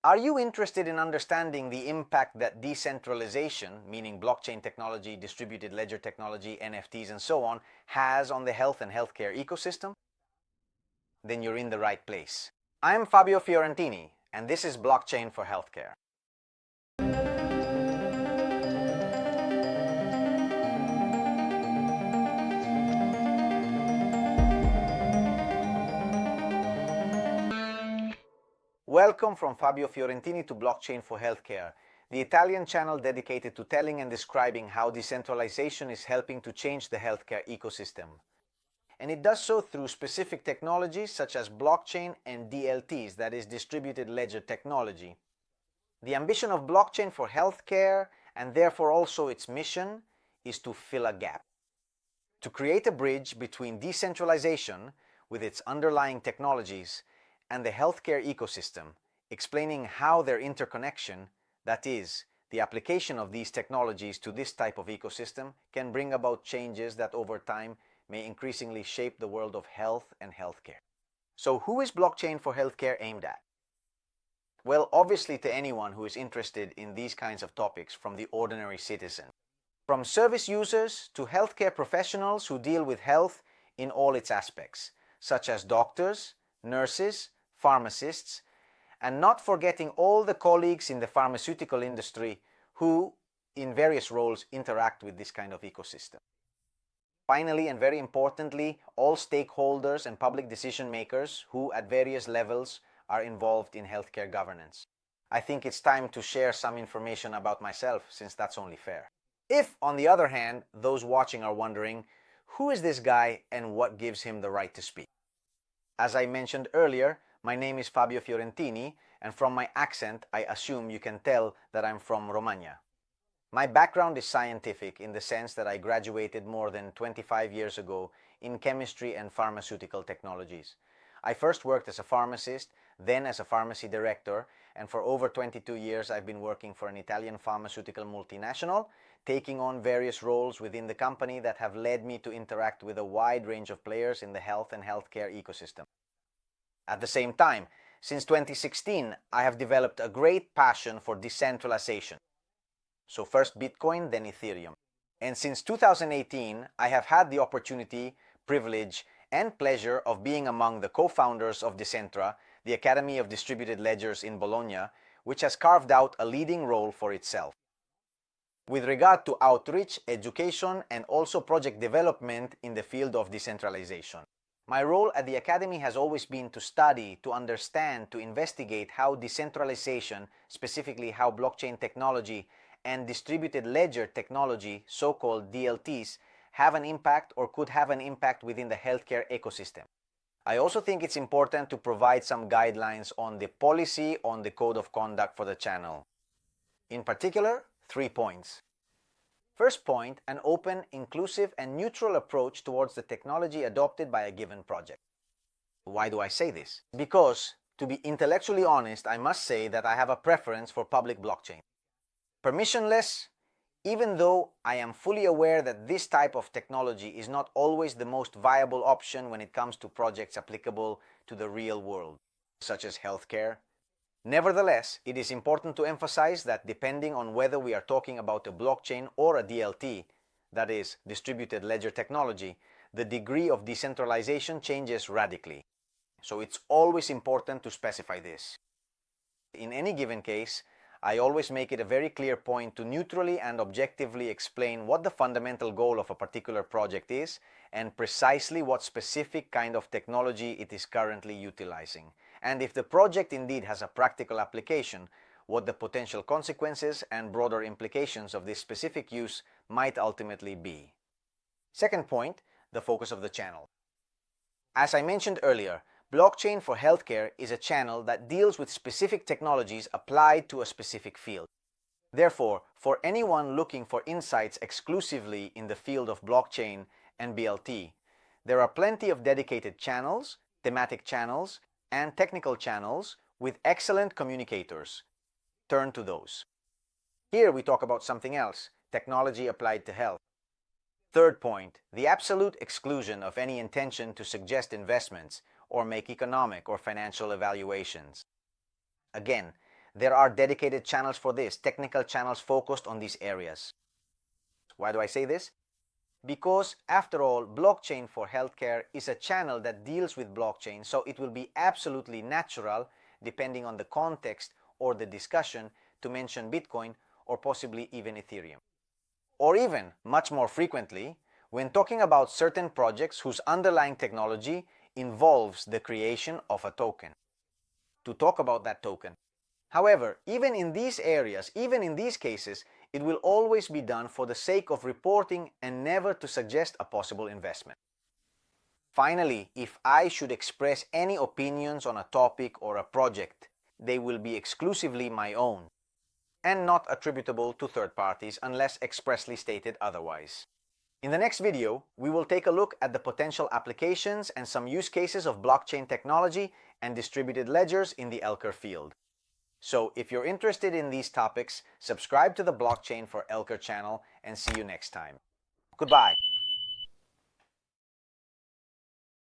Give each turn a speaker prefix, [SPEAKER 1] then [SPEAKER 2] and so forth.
[SPEAKER 1] Are you interested in understanding the impact that decentralization, meaning blockchain technology, distributed ledger technology, NFTs, and so on, has on the health and healthcare ecosystem? Then you're in the right place. I'm Fabio Fiorentini, and this is Blockchain for Healthcare. Welcome from Fabio Fiorentini to Blockchain for Healthcare, the Italian channel dedicated to telling and describing how decentralization is helping to change the healthcare ecosystem. And it does so through specific technologies such as blockchain and DLTs, that is distributed ledger technology. The ambition of Blockchain for Healthcare, and therefore also its mission, is to fill a gap. To create a bridge between decentralization, with its underlying technologies, and the healthcare ecosystem, explaining how their interconnection, that is, the application of these technologies to this type of ecosystem, can bring about changes that over time may increasingly shape the world of health and healthcare. So who is Blockchain for Healthcare aimed at? Well, obviously to anyone who is interested in these kinds of topics, from the ordinary citizen. From service users to healthcare professionals who deal with health in all its aspects, such as doctors, nurses, pharmacists, and not forgetting all the colleagues in the pharmaceutical industry who, in various roles, interact with this kind of ecosystem. Finally, and very importantly, all stakeholders and public decision makers who, at various levels, are involved in healthcare governance. I think it's time to share some information about myself, since that's only fair. If, on the other hand, those watching are wondering, who is this guy and what gives him the right to speak? As I mentioned earlier, my name is Fabio Fiorentini, and from my accent, I assume you can tell that I'm from Romagna. My background is scientific in the sense that I graduated more than 25 years ago in chemistry and pharmaceutical technologies. I first worked as a pharmacist, then as a pharmacy director, and for over 22 years I've been working for an Italian pharmaceutical multinational, taking on various roles within the company that have led me to interact with a wide range of players in the health and healthcare ecosystem. At the same time, since 2016, I have developed a great passion for decentralization. So first Bitcoin, then Ethereum. And since 2018, I have had the opportunity, privilege, and pleasure of being among the co-founders of Decentra, the Academy of Distributed Ledgers in Bologna, which has carved out a leading role for itself. With regard to outreach, education, and also project development in the field of decentralization. My role at the Academy has always been to study, to understand, to investigate how decentralization, specifically how blockchain technology and distributed ledger technology, so-called DLTs, have an impact or could have an impact within the healthcare ecosystem. I also think it's important to provide some guidelines on the policy on the code of conduct for the channel. In particular, 3 points. First point, an open, inclusive, and neutral approach towards the technology adopted by a given project. Why do I say this? Because, to be intellectually honest, I must say that I have a preference for public blockchain. Permissionless, even though I am fully aware that this type of technology is not always the most viable option when it comes to projects applicable to the real world, such as healthcare. Nevertheless, it is important to emphasize that depending on whether we are talking about a blockchain or a DLT, that is, distributed ledger technology, the degree of decentralization changes radically. So it's always important to specify this. In any given case, I always make it a very clear point to neutrally and objectively explain what the fundamental goal of a particular project is and precisely what specific kind of technology it is currently utilizing. And if the project indeed has a practical application, what the potential consequences and broader implications of this specific use might ultimately be. Second point, the focus of the channel. As I mentioned earlier, Blockchain for Healthcare is a channel that deals with specific technologies applied to a specific field. Therefore, for anyone looking for insights exclusively in the field of blockchain and BLT, there are plenty of dedicated channels, thematic channels, and technical channels with excellent communicators. Turn to those. Here we talk about something else, technology applied to health. Third point, the absolute exclusion of any intention to suggest investments or make economic or financial evaluations. Again, There are dedicated channels for this, technical channels focused on these areas. Why do I say this? Because after all, blockchain for healthcare is a channel that deals with blockchain, so it will be absolutely natural, depending on the context or the discussion, to mention Bitcoin or possibly even Ethereum. Or even, much more frequently, when talking about certain projects whose underlying technology involves the creation of a token, to talk about that token. However, even in these areas, even in these cases, it will always be done for the sake of reporting and never to suggest a possible investment. Finally, if I should express any opinions on a topic or a project, they will be exclusively my own and not attributable to third parties unless expressly stated otherwise. In the next video, we will take a look at the potential applications and some use cases of blockchain technology and distributed ledgers in the healthcare field. So if you're interested in these topics, subscribe to the Blockchain for Healthcare channel and see you next time. Goodbye.